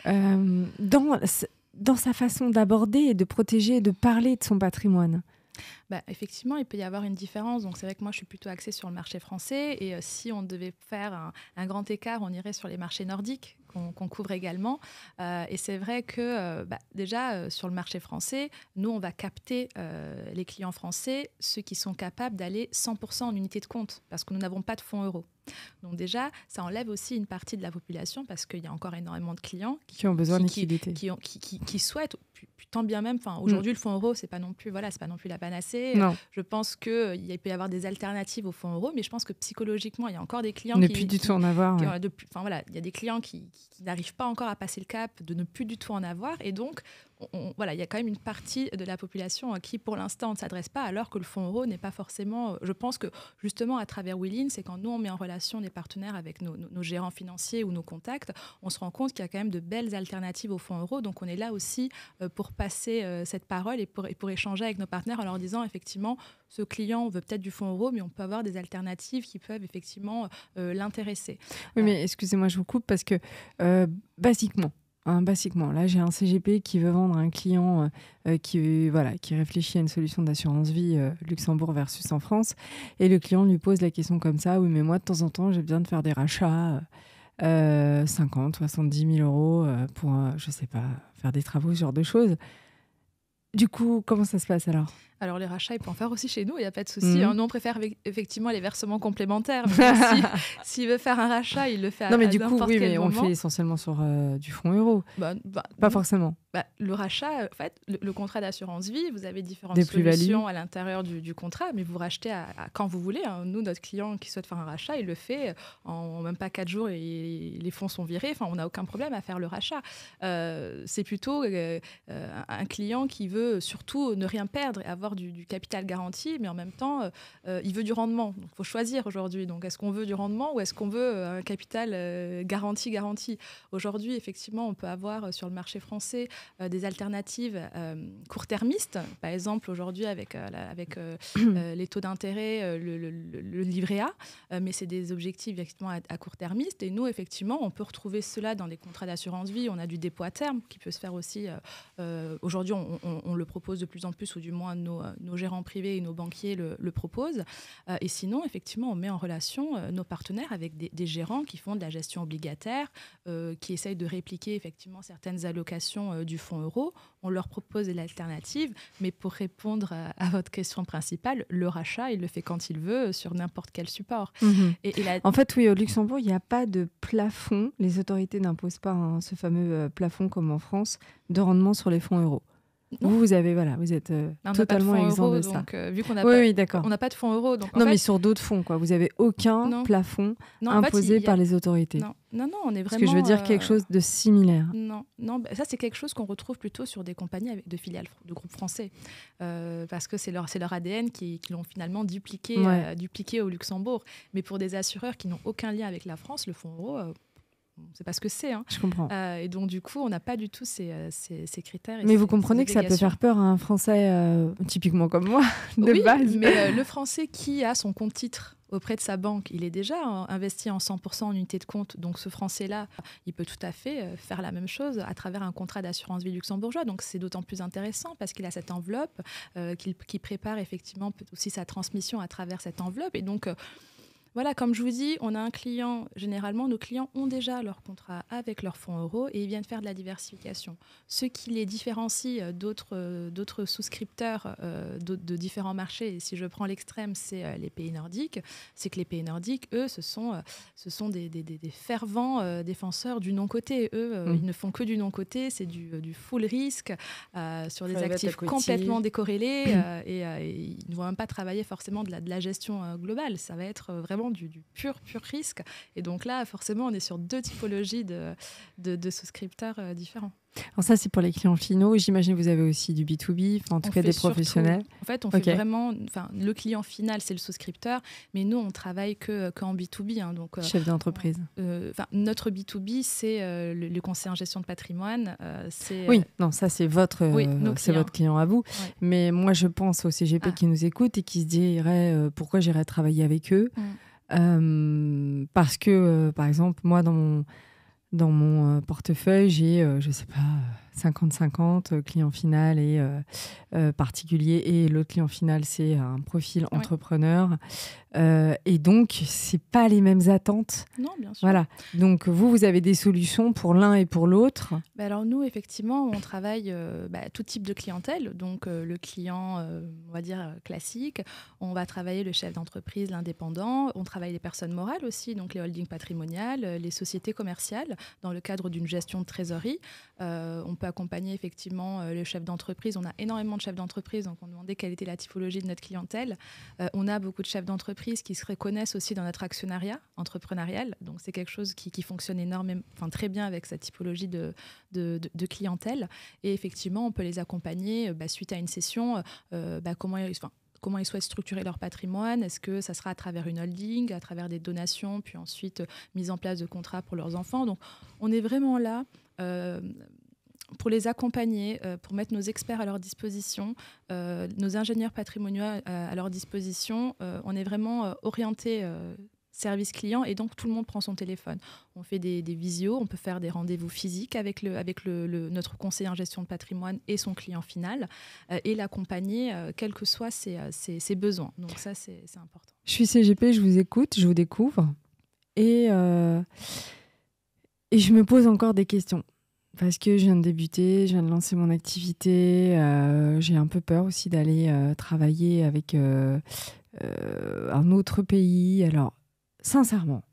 Dans sa façon d'aborder et de protéger et de parler de son patrimoine ? Effectivement, il peut y avoir une différence. Donc, c'est vrai que moi, je suis plutôt axée sur le marché français. Et si on devait faire un grand écart, on irait sur les marchés nordiques qu'on couvre également. Et c'est vrai que déjà, sur le marché français, nous, on va capter les clients français, ceux qui sont capables d'aller 100% en unité de compte, parce que nous n'avons pas de fonds euros. Donc déjà, ça enlève aussi une partie de la population, parce qu'il y a encore énormément de clients qui ont besoin de liquidité, qui souhaitent, tant bien même. Aujourd'hui, le fonds euro, c'est pas non plus la panacée. Non. Je pense qu'il peut y avoir des alternatives au fonds euro, mais je pense que psychologiquement, il y a encore des clients ne plus du tout en avoir. Il y a des clients qui n'arrivent pas encore à passer le cap de ne plus du tout en avoir, et donc voilà, il y a quand même une partie de la population qui, pour l'instant, ne s'adresse pas, alors que le fonds euro n'est pas forcément... Je pense que, justement, à travers WeLean, c'est quand nous, on met en relation des partenaires avec nos gérants financiers ou nos contacts, on se rend compte qu'il y a quand même de belles alternatives au fonds euro. Donc, on est là aussi pour passer cette parole et pour échanger avec nos partenaires en leur disant, effectivement, ce client veut peut-être du fonds euro, mais on peut avoir des alternatives qui peuvent, effectivement, l'intéresser. Oui, mais excusez-moi, je vous coupe parce que, basiquement, là, j'ai un CGP qui veut vendre à un client qui réfléchit à une solution d'assurance vie Luxembourg versus en France. Et le client lui pose la question comme ça, oui, mais moi, de temps en temps, j'ai besoin de faire des rachats 50, 70 000 euros pour, je sais pas, faire des travaux, ce genre de choses. Du coup, comment ça se passe alors ? Alors, les rachats, il peut en faire aussi chez nous, il n'y a pas de souci. Nous, on préfère effectivement les versements complémentaires. S'il veut faire un rachat, il le fait à n'importe quel moment. Non, mais du coup, oui, mais on le fait essentiellement sur du fonds euro. Pas forcément. Le rachat, en fait, le contrat d'assurance vie, vous avez différentes solutions à l'intérieur du contrat, mais vous rachetez à quand vous voulez. Nous, notre client qui souhaite faire un rachat, il le fait en même pas 4 jours et les fonds sont virés. Enfin, on n'a aucun problème à faire le rachat. C'est plutôt un client qui veut surtout ne rien perdre et avoir du capital garanti, mais en même temps, il veut du rendement. Il faut choisir aujourd'hui. Donc, est-ce qu'on veut du rendement ou est-ce qu'on veut un capital garanti ? Aujourd'hui, effectivement, on peut avoir sur le marché français des alternatives court-termistes. Par exemple, aujourd'hui, avec les taux d'intérêt, le livret A, mais c'est des objectifs effectivement à court-termistes. Et nous, effectivement, on peut retrouver cela dans les contrats d'assurance vie. On a du dépôt à terme qui peut se faire aussi. Aujourd'hui, on le propose de plus en plus, ou du moins nos gérants privés et nos banquiers le proposent. Et sinon, effectivement, on met en relation nos partenaires avec des gérants qui font de la gestion obligataire, qui essayent de répliquer effectivement certaines allocations du fonds euro. On leur propose de l'alternative, mais pour répondre à votre question principale, le rachat, il le fait quand il veut, sur n'importe quel support. En fait, oui, au Luxembourg, il n'y a pas de plafond. Les autorités n'imposent pas ce fameux plafond comme en France de rendement sur les fonds euros. Vous êtes totalement exempt de ça. Donc, vu qu'on n'a pas de fonds euros. Donc, mais sur d'autres fonds, quoi. Vous n'avez aucun plafond imposé par les autorités. Non, on est vraiment... Parce que je veux dire quelque chose de similaire. Non, ça c'est quelque chose qu'on retrouve plutôt sur des compagnies de filiales de groupes français. Parce que c'est leur ADN qui l'ont finalement dupliqué au Luxembourg. Mais pour des assureurs qui n'ont aucun lien avec la France, le fonds euro... on ne sait pas ce que c'est. Je comprends. Et donc, du coup, on n'a pas du tout ces critères. Mais vous comprenez que ça peut faire peur à un Français typiquement comme moi, de base. Mais le Français qui a son compte titre auprès de sa banque, il est déjà investi en 100% en unité de compte. Donc, ce Français-là, il peut tout à fait faire la même chose à travers un contrat d'assurance vie luxembourgeois. Donc, c'est d'autant plus intéressant parce qu'il a cette enveloppe, qu'il prépare effectivement aussi sa transmission à travers cette enveloppe. Et donc... voilà, comme je vous dis, on a un client, généralement, nos clients ont déjà leur contrat avec leur fonds euro et ils viennent faire de la diversification. Ce qui les différencie d'autres souscripteurs de différents marchés, et si je prends l'extrême, c'est les pays nordiques, c'est que les pays nordiques, eux, ce sont des fervents défenseurs du non-côté. Eux, ils ne font que du non-côté, c'est du full risque sur des actifs complètement décorrélés et ils ne vont même pas travailler forcément de la gestion globale. Ça va être vraiment du pur risque. Et donc là, forcément, on est sur deux typologies de souscripteurs différents. Alors ça, c'est pour les clients finaux. J'imagine que vous avez aussi du B2B, en tout cas des professionnels. En fait, on fait vraiment... le client final, c'est le souscripteur, mais nous, on travaille qu'en B2B. Donc, chef d'entreprise. Notre B2B, c'est le conseil en gestion de patrimoine. Ça, c'est votre client à vous. Ouais. Mais moi, je pense aux CGP qui nous écoutent et qui se diraient pourquoi j'irais travailler avec eux. Parce que, par exemple, moi, dans mon portefeuille, j'ai, je ne sais pas, 50-50, client final et particulier. Et l'autre client final, c'est un profil entrepreneur. Et donc, ce n'est pas les mêmes attentes. Non, bien sûr. Voilà. Donc, vous avez des solutions pour l'un et pour l'autre. Alors, nous, effectivement, on travaille tout type de clientèle. Donc, le client, on va dire, classique. On va travailler le chef d'entreprise, l'indépendant. On travaille les personnes morales aussi, donc les holdings patrimoniales, les sociétés commerciales, dans le cadre d'une gestion de trésorerie. On peut accompagner effectivement le chef d'entreprise. On a énormément de chefs d'entreprise, donc on demandait quelle était la typologie de notre clientèle. On a beaucoup de chefs d'entreprise qui se reconnaissent aussi dans notre actionnariat entrepreneurial. Donc c'est quelque chose qui fonctionne énormément, très bien avec cette typologie de clientèle. Et effectivement, on peut les accompagner suite à une session, comment ils souhaitent structurer leur patrimoine. Est-ce que ça sera à travers une holding, à travers des donations, puis ensuite mise en place de contrats pour leurs enfants. Donc, on est vraiment là pour les accompagner, pour mettre nos experts à leur disposition, nos ingénieurs patrimoniaux à leur disposition. On est vraiment orienté service client et donc tout le monde prend son téléphone. On fait des visios, on peut faire des rendez-vous physiques avec notre conseiller en gestion de patrimoine et son client final et l'accompagner quels que soient ses besoins. Donc ça, c'est important. Je suis CGP, je vous écoute, je vous découvre et je me pose encore des questions. Parce que je viens de débuter, je viens de lancer mon activité, j'ai un peu peur aussi d'aller travailler avec un autre pays. Alors, sincèrement,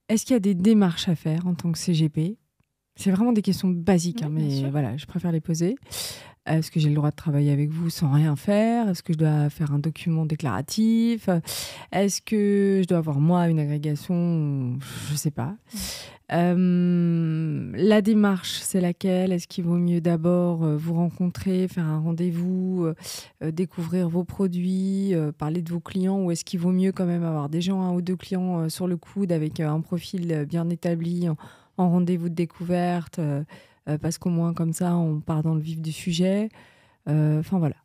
est-ce qu'il y a des démarches à faire en tant que CGP ? C'est vraiment des questions basiques, Oui, mais voilà, je préfère les poser. Est-ce que j'ai le droit de travailler avec vous sans rien faire ? Est-ce que je dois faire un document déclaratif ? Est-ce que je dois avoir, moi, une agrégation ? Je ne sais pas. La démarche, c'est laquelle ? Est-ce qu'il vaut mieux d'abord vous rencontrer, faire un rendez-vous, découvrir vos produits, parler de vos clients ? Ou est-ce qu'il vaut mieux quand même avoir déjà 1 ou 2 clients sur le coude avec un profil bien établi en rendez-vous de découverte parce qu'au moins comme ça on part dans le vif du sujet, voilà.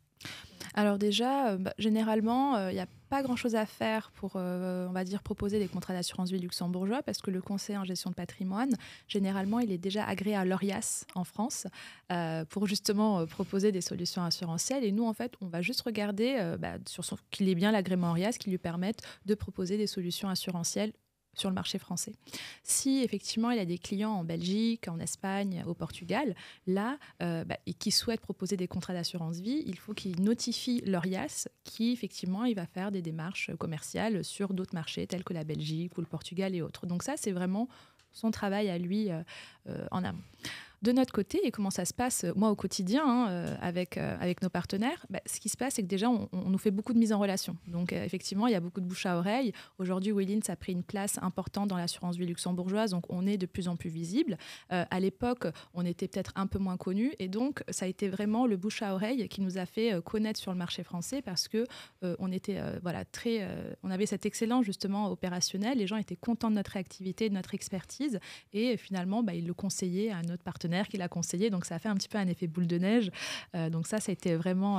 Alors déjà, généralement, il n'y a pas grand-chose à faire pour, on va dire, proposer des contrats d'assurance vie luxembourgeois parce que le conseil en gestion de patrimoine, généralement, il est déjà agréé à l'ORIAS en France pour justement proposer des solutions assurantielles. Et nous, en fait, on va juste regarder qu'il ait bien l'agrément ORIAS qui lui permette de proposer des solutions assurantielles sur le marché français. Si effectivement il y a des clients en Belgique, en Espagne, au Portugal, là, et qui souhaitent proposer des contrats d'assurance vie, il faut qu'ils notifient l'ORIAS qui effectivement il va faire des démarches commerciales sur d'autres marchés tels que la Belgique ou le Portugal et autres. Donc ça, c'est vraiment son travail à lui en amont. De notre côté, et comment ça se passe, moi, au quotidien, avec nos partenaires, ce qui se passe, c'est que déjà, on nous fait beaucoup de mise en relation. Donc, effectivement, il y a beaucoup de bouche à oreille. Aujourd'hui, Willins a pris une place importante dans l'assurance vie luxembourgeoise, donc on est de plus en plus visible. À l'époque, on était peut-être un peu moins connus, et donc, ça a été vraiment le bouche à oreille qui nous a fait connaître sur le marché français parce que on était on avait cette excellence justement opérationnelle. Les gens étaient contents de notre réactivité, de notre expertise, et finalement, ils le conseillaient à notre partenaire qui l'a conseillé, donc ça a fait un petit peu un effet boule de neige. Donc ça a été vraiment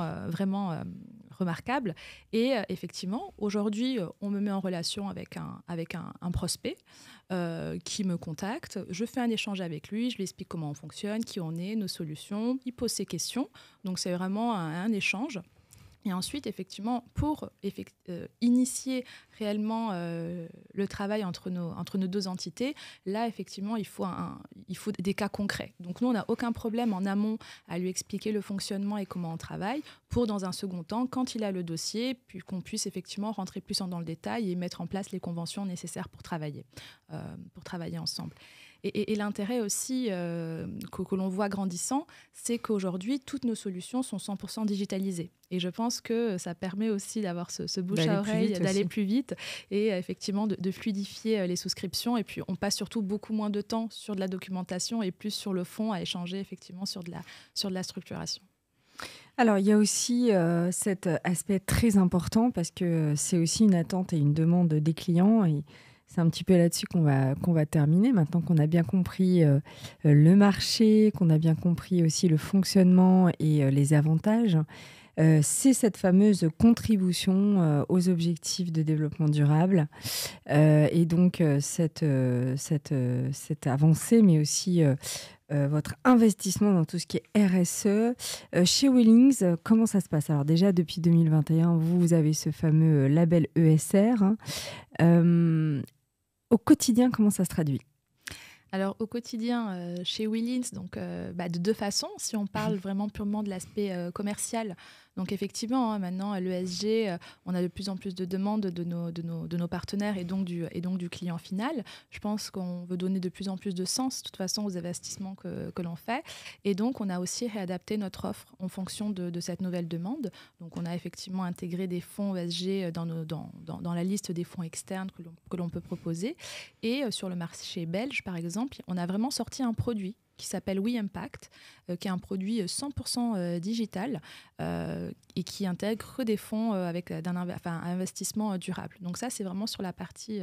remarquable. Et effectivement, aujourd'hui, on me met en relation avec un prospect qui me contacte. Je fais un échange avec lui, je lui explique comment on fonctionne, qui on est, nos solutions. Il pose ses questions. Donc c'est vraiment un échange. Et ensuite, effectivement, pour initier réellement le travail entre nos deux entités, là, effectivement, il faut des cas concrets. Donc, nous, on n'a aucun problème en amont à lui expliquer le fonctionnement et comment on travaille pour, dans un second temps, quand il a le dossier, puis qu'on puisse effectivement rentrer plus dans le détail et mettre en place les conventions nécessaires pour travailler ensemble. Et l'intérêt aussi que l'on voit grandissant, c'est qu'aujourd'hui, toutes nos solutions sont 100% digitalisées. Et je pense que ça permet aussi d'avoir ce bouche à oreille, d'aller plus vite et effectivement de fluidifier les souscriptions. Et puis, on passe surtout beaucoup moins de temps sur de la documentation et plus sur le fond à échanger effectivement sur de la structuration. Alors, il y a aussi cet aspect très important parce que c'est aussi une attente et une demande des clients et c'est un petit peu là-dessus qu'on va terminer. Maintenant qu'on a bien compris le marché, qu'on a bien compris aussi le fonctionnement et les avantages, c'est cette fameuse contribution aux objectifs de développement durable. Et donc, cette avancée, mais aussi votre investissement dans tout ce qui est RSE. Chez Willins, comment ça se passe ? Alors déjà, depuis 2021, vous avez ce fameux label ESR. Au quotidien, comment ça se traduit ? Alors, au quotidien, chez Willins, donc, de deux façons. Si on parle vraiment purement de l'aspect commercial, Donc effectivement, maintenant à l'ESG, on a de plus en plus de demandes de nos partenaires et donc du client final. Je pense qu'on veut donner de plus en plus de sens, de toute façon, aux investissements que l'on fait. Et donc, on a aussi réadapté notre offre en fonction de cette nouvelle demande. Donc, on a effectivement intégré des fonds ESG dans la liste des fonds externes que l'on peut proposer. Et sur le marché belge, par exemple, on a vraiment sorti un produit qui s'appelle WeImpact, qui est un produit 100% digital et qui intègre des fonds avec un investissement durable. Donc ça, c'est vraiment sur la partie,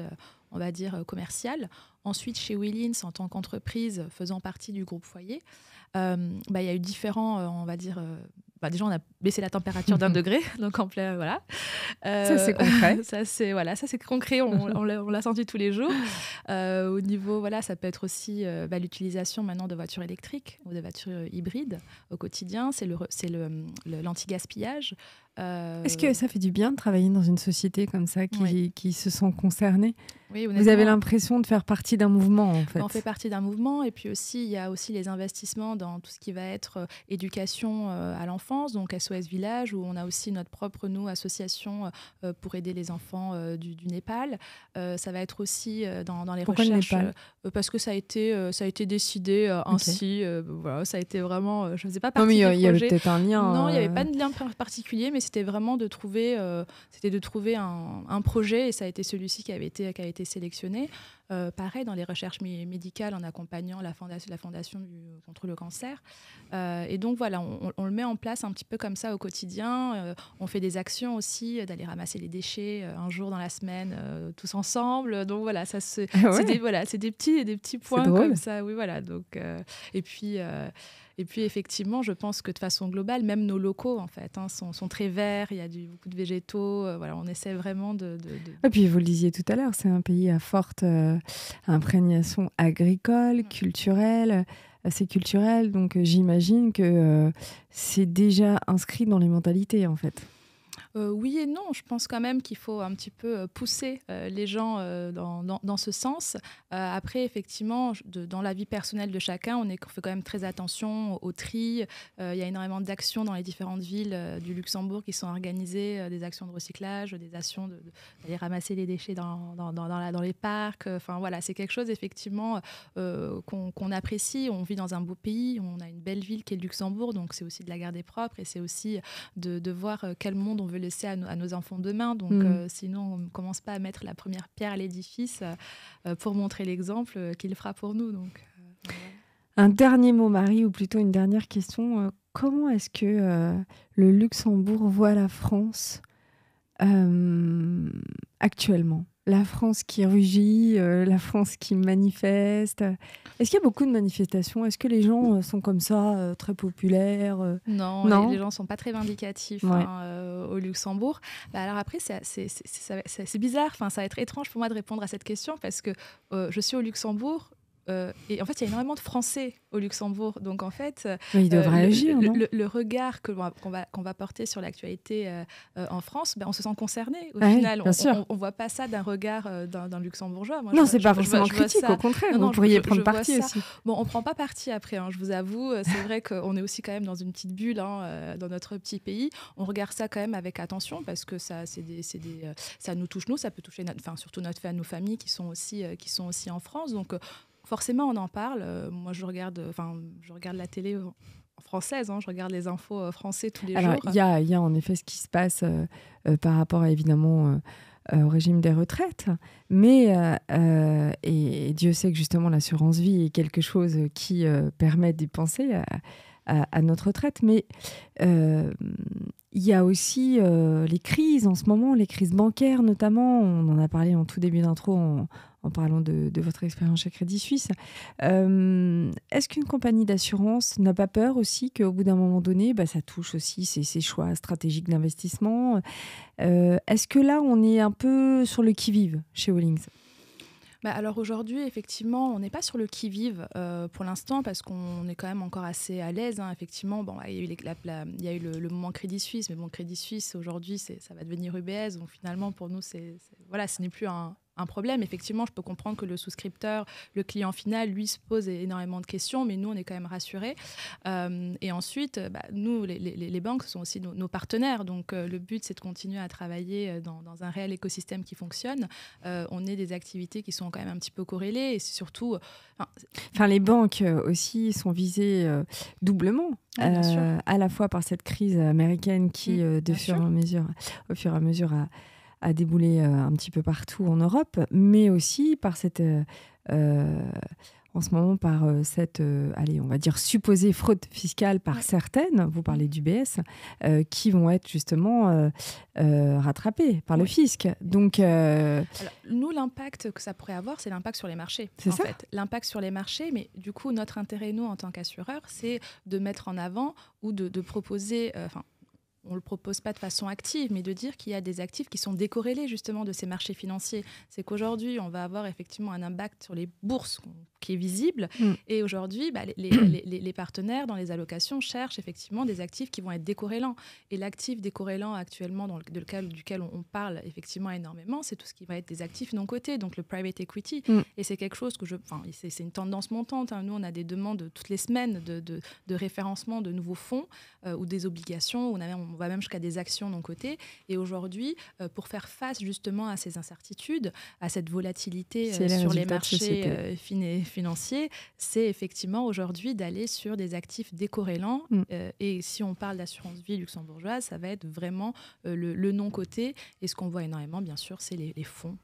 on va dire, commerciale. Ensuite, chez Willins, en tant qu'entreprise faisant partie du groupe Foyer, il y a eu différents, on va dire... déjà, on a baissé la température d'1 degré, donc en plein, voilà. Ça, c'est concret. Ça, c'est concret, on l'a senti tous les jours. Au niveau, voilà, ça peut être aussi l'utilisation maintenant de voitures électriques ou de voitures hybrides au quotidien. C'est l'anti-gaspillage. Est-ce que ça fait du bien de travailler dans une société comme ça qui se sent concernée? Oui, vous avez l'impression de faire partie d'un mouvement, en fait. On fait partie d'un mouvement, et puis aussi, il y a aussi les investissements dans tout ce qui va être éducation à l'enfance, donc SOS Village, où on a aussi notre propre, association pour aider les enfants du Népal. Ça va être aussi dans les Pourquoi recherches... le Népal parce que ça a été décidé ainsi. Voilà, ça a été vraiment... je ne faisais pas non, partie mais du projet. Il y avait peut-être un lien. Non, il n'y avait pas de lien particulier, mais c'était vraiment de trouver un projet, et ça a été celui-ci qui a été sélectionné. Pareil, dans les recherches médicales, en accompagnant la fondation contre le cancer. Et donc, voilà, on le met en place un petit peu comme ça au quotidien. On fait des actions aussi, d'aller ramasser les déchets un jour dans la semaine, tous ensemble. Donc, voilà, c'est des petits points comme ça. Oui, voilà. Donc, et puis, effectivement, je pense que de façon globale, même nos locaux, en fait, sont très verts. Il y a beaucoup de végétaux. Voilà, on essaie vraiment Et puis, vous le disiez tout à l'heure, c'est un pays à forte imprégnation agricole, culturelle. C'est culturel, donc j'imagine que c'est déjà inscrit dans les mentalités, en fait. Oui et non, je pense quand même qu'il faut un petit peu pousser les gens dans ce sens. Après, effectivement, dans la vie personnelle de chacun, on fait quand même très attention au tri. Il y a énormément d'actions dans les différentes villes du Luxembourg qui sont organisées, des actions de recyclage, des actions d'aller ramasser les déchets dans les parcs. Enfin, voilà, c'est quelque chose, effectivement, qu'on apprécie. On vit dans un beau pays, on a une belle ville qui est le Luxembourg, donc c'est aussi de la garder propre, et c'est aussi de voir quel monde on veut laisser à nos enfants demain. Donc, sinon, on ne commence pas à mettre la première pierre à l'édifice pour montrer l'exemple qu'il fera pour nous. Donc, voilà. Un dernier mot, Marie, ou plutôt une dernière question. Comment est-ce que le Luxembourg voit la France actuellement? La France qui rugit, la France qui manifeste. Est-ce qu'il y a beaucoup de manifestations? Est-ce que les gens sont comme ça, très populaires? Non, les gens ne sont pas très vindicatifs au Luxembourg. Alors après, c'est bizarre, ça va être étrange pour moi de répondre à cette question, parce que je suis au Luxembourg. Et en fait, il y a énormément de Français au Luxembourg. Donc, en fait, ils devraient agir, non ? le regard qu'on va porter sur l'actualité en France, on se sent concerné. Au final, on ne voit pas ça d'un regard d'un Luxembourgeois. Moi, non, ce n'est pas forcément critique, au contraire. Vous pourriez prendre parti aussi. Bon, on ne prend pas parti après, je vous avoue. C'est vrai qu'on est aussi quand même dans une petite bulle dans notre petit pays. On regarde ça quand même avec attention, parce que ça nous touche, nous. Ça peut toucher surtout nos familles qui sont aussi en France. Donc, forcément, on en parle. Moi, je regarde la télé française, je regarde les infos français tous les jours. Alors, il y a en effet ce qui se passe par rapport, évidemment, au régime des retraites. Mais, et Dieu sait que justement, l'assurance vie est quelque chose qui permet d'y penser à notre retraite. Mais il y a aussi les crises en ce moment, les crises bancaires notamment. On en a parlé en tout début d'intro en parlant de votre expérience chez Crédit Suisse. Est-ce qu'une compagnie d'assurance n'a pas peur aussi qu'au bout d'un moment donné, ça touche aussi ses choix stratégiques d'investissement? Est-ce que là, on est un peu sur le qui-vive chez Willins? Alors aujourd'hui, effectivement, on n'est pas sur le qui-vive pour l'instant, parce qu'on est quand même encore assez à l'aise. Effectivement, il y a eu le moment Crédit Suisse, mais bon, Crédit Suisse, aujourd'hui, ça va devenir UBS. Donc finalement, pour nous, ce n'est plus un un problème. Effectivement, je peux comprendre que le souscripteur, le client final, lui, se pose énormément de questions, mais nous, on est quand même rassurés. Et ensuite, nous, les banques sont aussi nos partenaires. Donc, le but, c'est de continuer à travailler dans un réel écosystème qui fonctionne. On est des activités qui sont quand même un petit peu corrélées. Et c'est surtout... les banques aussi sont visées doublement. À la fois par cette crise américaine qui, au fur et à mesure, a déboulé un petit peu partout en Europe, mais aussi par cette... en ce moment, par cette, on va dire, supposée fraude fiscale par certaines, vous parlez d'UBS, qui vont être justement rattrapées par le fisc. Donc, Alors, nous, l'impact que ça pourrait avoir, c'est l'impact sur les marchés. C'est ça. L'impact sur les marchés, mais du coup, notre intérêt, nous, en tant qu'assureurs, c'est de mettre en avant ou de proposer... on ne le propose pas de façon active, mais de dire qu'il y a des actifs qui sont décorrélés justement de ces marchés financiers. C'est qu'aujourd'hui, on va avoir effectivement un impact sur les bourses qui est visible. Et aujourd'hui, les partenaires dans les allocations cherchent effectivement des actifs qui vont être décorrélants. Et l'actif décorrélant actuellement, dans le cas duquel on parle effectivement énormément, c'est tout ce qui va être des actifs non cotés, donc le private equity. Et c'est quelque chose que c'est une tendance montante. Nous, on a des demandes toutes les semaines de référencement de nouveaux fonds ou des obligations. On va même jusqu'à des actions non cotées. Et aujourd'hui, pour faire face justement à ces incertitudes, à cette volatilité sur les marchés financiers, c'est effectivement aujourd'hui d'aller sur des actifs décorrélants. Et si on parle d'assurance vie luxembourgeoise, ça va être vraiment le non coté. Et ce qu'on voit énormément, bien sûr, c'est les fonds,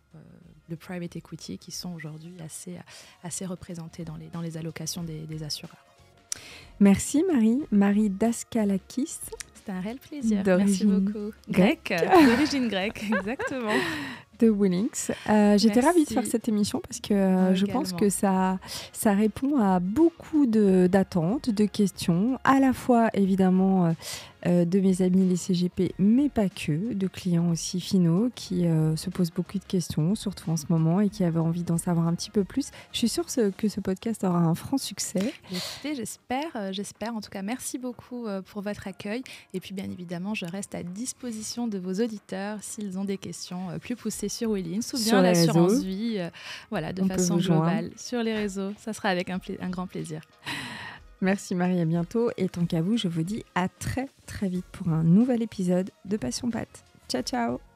le private equity, qui sont aujourd'hui assez représentés dans les allocations des assureurs. Merci Marie Daskalakis. C'était un réel plaisir. Merci beaucoup. D'origine grecque, exactement. De Willings. J'étais ravie de faire cette émission parce que je pense que ça répond à beaucoup d'attentes, de questions, à la fois évidemment de mes amis les CGP, mais pas que, de clients aussi finaux qui se posent beaucoup de questions, surtout en ce moment, et qui avaient envie d'en savoir un petit peu plus. Je suis sûre que ce podcast aura un franc succès. Écoutez, j'espère. En tout cas, merci beaucoup pour votre accueil. Et puis, bien évidemment, je reste à disposition de vos auditeurs s'ils ont des questions plus poussées sur Willings ou bien l'assurance vie, de façon globale, sur les réseaux. Ça sera avec un grand plaisir. Merci Marie, à bientôt. Et tant qu'à vous, je vous dis à très très vite pour un nouvel épisode de Passion Patte. Ciao ciao.